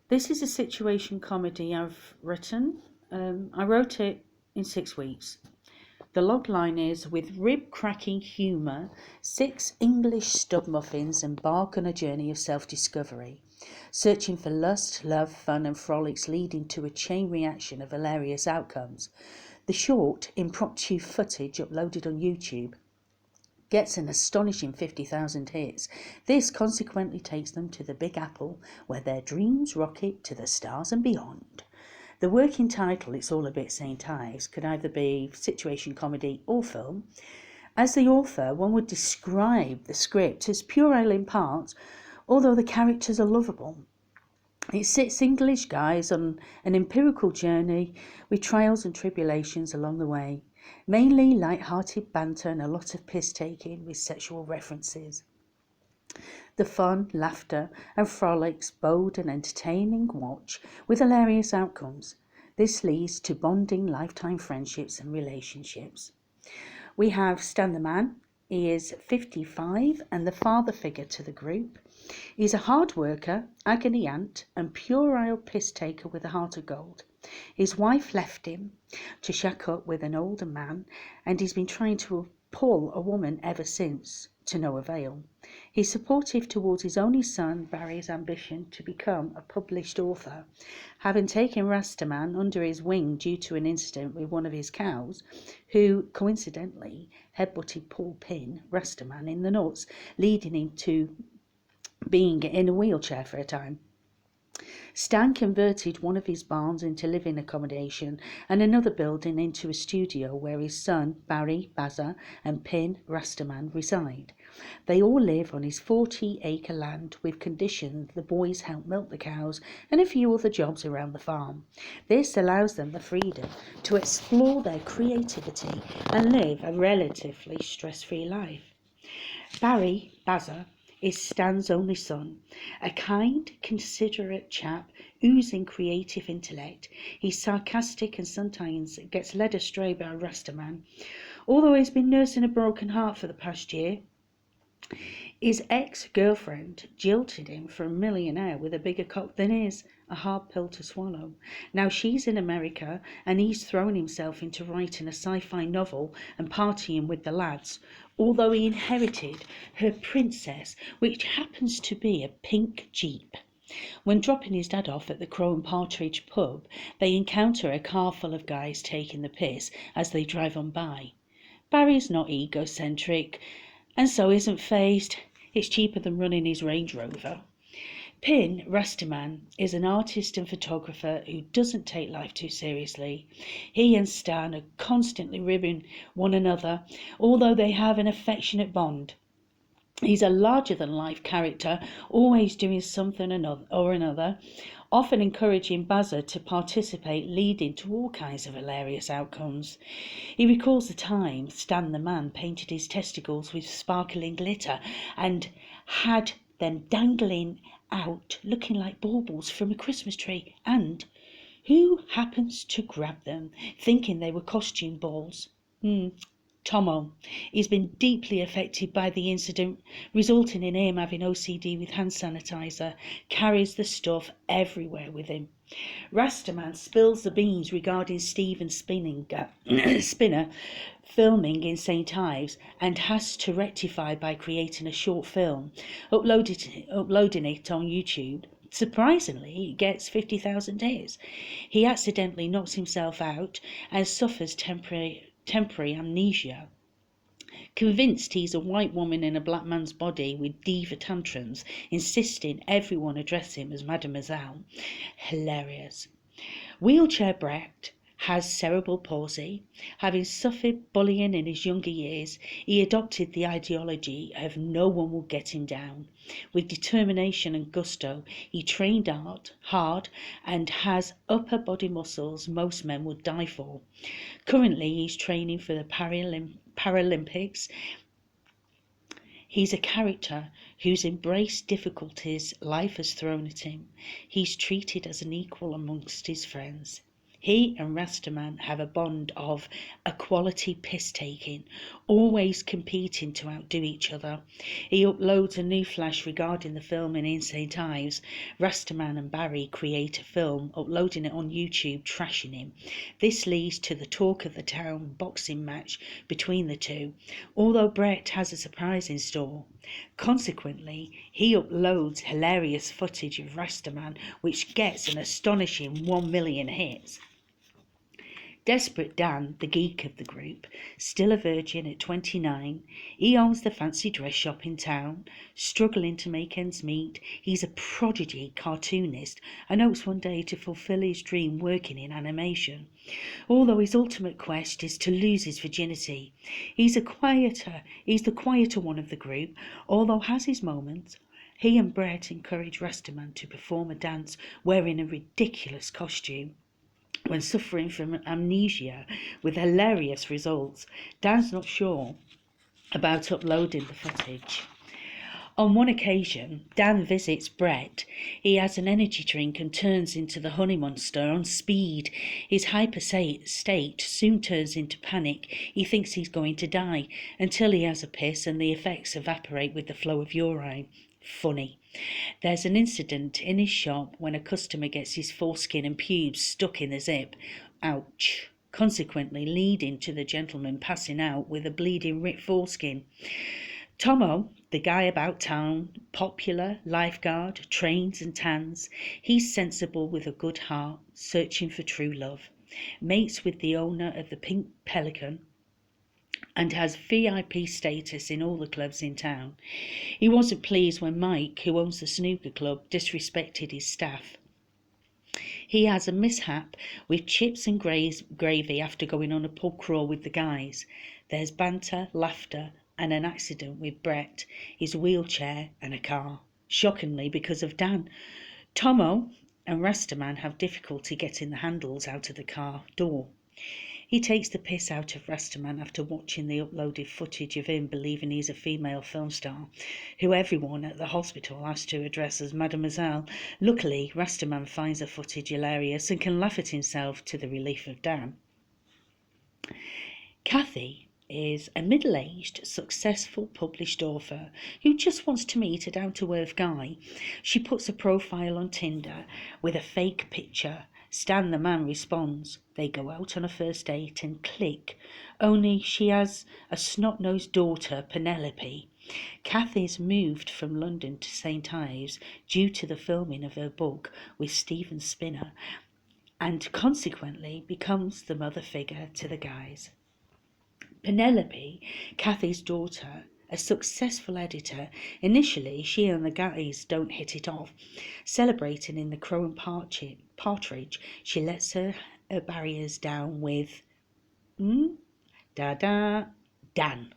This is a situation comedy I've written. I wrote it in 6 weeks. The logline is: with rib-cracking humour, 6 English stub muffins embark on a journey of self-discovery, searching for lust, love, fun and frolics leading to a chain reaction of hilarious outcomes. The short, impromptu footage uploaded on YouTube gets an astonishing 50,000 hits. This consequently takes them to the Big Apple, where their dreams rocket to the stars and beyond. The working title, It's All a Bit St Ives, could either be situation comedy or film. As the author, one would describe the script as puerile in parts, although the characters are lovable. It's 6 English guys on an empirical journey with trials and tribulations along the way. Mainly light-hearted banter and a lot of piss-taking with sexual references. The fun, laughter and frolics bold and entertaining watch with hilarious outcomes. This leads to bonding lifetime friendships and relationships. We have Stan the man. He is 55 and the father figure to the group. He's a hard worker, agony aunt and puerile piss-taker with a heart of gold. His wife left him to shack up with an older man, and he's been trying to pull a woman ever since, to no avail. He's supportive towards his only son, Barry's ambition to become a published author. Having taken Rastaman under his wing due to an incident with one of his cows, who coincidentally headbutted Paul Pin, Rastaman, in the nuts, leading him to being in a wheelchair for a time. Stan converted one of his barns into living accommodation and another building into a studio where his son, Barry, Bazza and Pin, Rastaman, reside. They all live on his 40-acre land with condition the boys help milk the cows and a few other jobs around the farm. This allows them the freedom to explore their creativity and live a relatively stress-free life. Barry, Bazza, is Stan's only son, a kind, considerate chap oozing creative intellect. He's sarcastic and sometimes gets led astray by Rastaman. Although he's been nursing a broken heart for the past year, his ex-girlfriend jilted him for a millionaire with a bigger cock than his, a hard pill to swallow. Now she's in America and he's thrown himself into writing a sci-fi novel and partying with the lads, although he inherited her princess, which happens to be a pink Jeep. When dropping his dad off at the Crow and Partridge pub, they encounter a car full of guys taking the piss as they drive on by. Barry's not egocentric and so isn't fazed. It's cheaper than running his Range Rover. Pin Rastaman is an artist and photographer who doesn't take life too seriously. He and Stan are constantly ribbing one another, although they have an affectionate bond. He's a larger-than-life character, always doing something or another, often encouraging Bazza to participate, leading to all kinds of hilarious outcomes. He recalls the time Stan the man painted his testicles with sparkling glitter and had them dangling out looking like baubles from a Christmas tree, and who happens to grab them thinking they were costume balls? Tomo. He's been deeply affected by the incident, resulting in him having OCD with hand sanitizer, carries the stuff everywhere with him. Rastaman spills the beans regarding Stephen Spinner filming in St Ives and has to rectify by creating a short film, uploading it on YouTube. Surprisingly, it gets 50,000 hits. He accidentally knocks himself out and suffers temporary amnesia. Convinced he's a white woman in a black man's body with diva tantrums, insisting everyone address him as Mademoiselle. Hilarious. Wheelchair Brett has cerebral palsy. Having suffered bullying in his younger years, he adopted the ideology of no one will get him down. With determination and gusto, he trained hard and has upper body muscles most men would die for. Currently, he's training for the Paralympics. He's a character who's embraced difficulties life has thrown at him. He's treated as an equal amongst his friends. He and Rastaman have a bond of equality piss-taking, always competing to outdo each other. He uploads a new flash regarding the filming in St Ives. Rastaman and Barry create a film, uploading it on YouTube, trashing him. This leads to the talk of the town boxing match between the two, although Brett has a surprise in store. Consequently, he uploads hilarious footage of Rastaman, which gets an astonishing 1 million hits. Desperate Dan, the geek of the group, still a virgin at 29, he owns the fancy dress shop in town, struggling to make ends meet. He's a prodigy cartoonist and hopes one day to fulfill his dream working in animation, although his ultimate quest is to lose his virginity. He's the quieter one of the group, although has his moments. He and Brett encourage Rastaman to perform a dance wearing a ridiculous costume. When suffering from amnesia with hilarious results, Dan's not sure about uploading the footage. On one occasion, Dan visits Brett. He has an energy drink and turns into the honey monster on speed. His hyper state soon turns into panic. He thinks he's going to die until he has a piss and the effects evaporate with the flow of urine. Funny. There's an incident in his shop when a customer gets his foreskin and pubes stuck in the zip. Ouch. Consequently leading to the gentleman passing out with a bleeding ripped foreskin. Tomo, the guy about town, popular, lifeguard, trains and tans. He's sensible with a good heart, searching for true love. Mates with the owner of the Pink Pelican and has VIP status in all the clubs in town. He wasn't pleased when Mike, who owns the snooker club, disrespected his staff. He has a mishap with chips and gravy after going on a pub crawl with the guys. There's banter, laughter, and an accident with Brett, his wheelchair and a car. Shockingly, because of Dan. Tomo and Rastaman have difficulty getting the handles out of the car door. He takes the piss out of Rastaman after watching the uploaded footage of him believing he's a female film star, who everyone at the hospital has to address as Mademoiselle. Luckily, Rastaman finds the footage hilarious and can laugh at himself to the relief of Dan. Kathy is a middle-aged, successful published author who just wants to meet a down-to-earth guy. She puts a profile on Tinder with a fake picture. Stan the man responds. They go out on a first date and click, only she has a snot-nosed daughter, Penelope. Kathy's moved from London to St Ives due to the filming of her book with Stephen Spinner, and consequently becomes the mother figure to the guys. Penelope, Kathy's daughter, a successful editor. Initially, she and the guys don't hit it off. Celebrating in the Crow and Partridge, she lets her barriers down with Dan.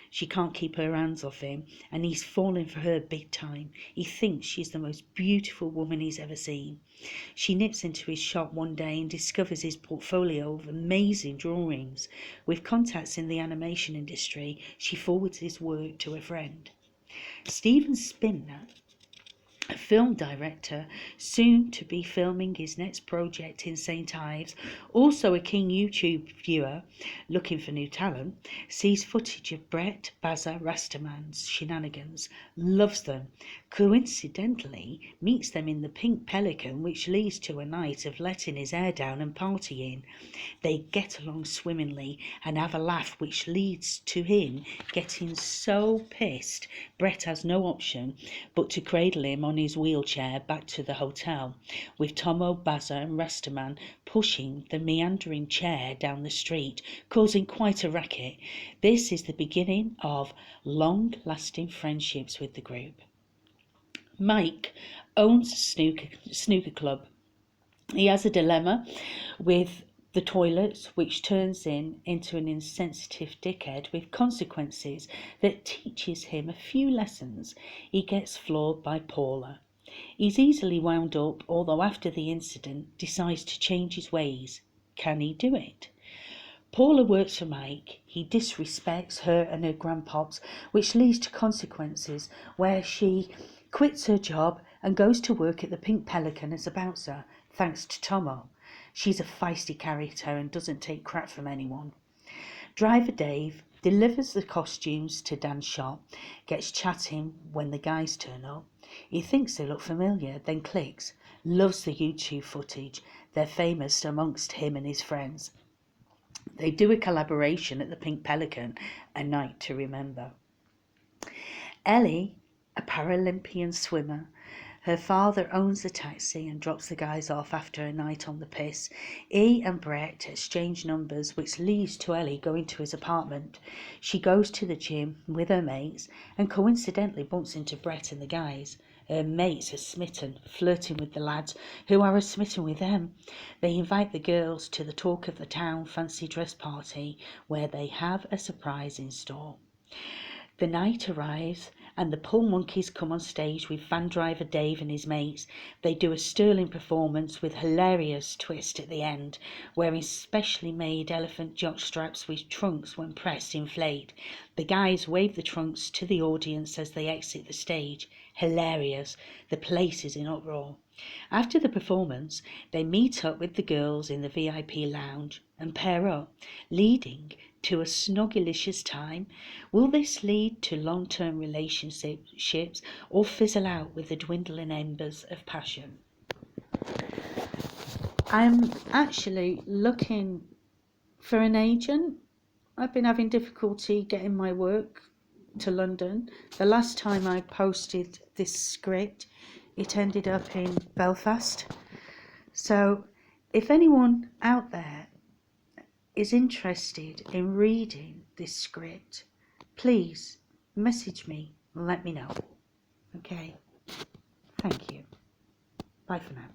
She can't keep her hands off him, and he's falling for her big time. He thinks she's the most beautiful woman he's ever seen. She nips into his shop one day and discovers his portfolio of amazing drawings. With contacts in the animation industry, she forwards his work to a friend. Stephen Spinner, a film director, soon to be filming his next project in St Ives, also a keen YouTube viewer looking for new talent, sees footage of Brett, Bazza, Rastaman's shenanigans, loves them, coincidentally meets them in the Pink Pelican, which leads to a night of letting his hair down and partying. They get along swimmingly and have a laugh, which leads to him getting so pissed Brett has no option but to cradle him on his wheelchair back to the hotel, with Tomo, Bazza and Rastaman pushing the meandering chair down the street, causing quite a racket. This is the beginning of long-lasting friendships with the group. Mike owns a snooker club. He has a dilemma with the toilet, which turns him into an insensitive dickhead with consequences that teaches him a few lessons. He gets floored by Paula. He's easily wound up, although after the incident decides to change his ways. Can he do it? Paula works for Mike. He disrespects her and her grandpops, which leads to consequences where she quits her job and goes to work at the Pink Pelican as a bouncer, thanks to Tomo. She's a feisty character and doesn't take crap from anyone. Driver Dave delivers the costumes to Dan's shop, gets chatting when the guys turn up. He thinks they look familiar, then clicks. Loves the YouTube footage. They're famous amongst him and his friends. They do a collaboration at the Pink Pelican, a night to remember. Ellie, a Paralympian swimmer. Her father owns the taxi and drops the guys off after a night on the piss. E and Brett exchange numbers, which leads to Ellie going to his apartment. She goes to the gym with her mates and coincidentally bumps into Brett and the guys. Her mates are smitten, flirting with the lads, who are smitten with them. They invite the girls to the talk of the town fancy dress party, where they have a surprise in store. The night arrives and the Pull Monkeys come on stage with van driver Dave and his mates. They do a sterling performance with hilarious twist at the end, wearing specially made elephant jock straps with trunks when pressed inflate. The guys wave the trunks to the audience as they exit the stage. Hilarious. The place is in uproar. After the performance, they meet up with the girls in the VIP lounge and pair up, leading to a snoggylicious time. Will this lead to long-term relationships or fizzle out with the dwindling embers of passion? I'm actually looking for an agent. I've been having difficulty getting my work to London. The last time I posted this script, it ended up in Belfast. So if anyone out there is interested in reading this script, please message me and let me know. Okay, thank you. Bye for now.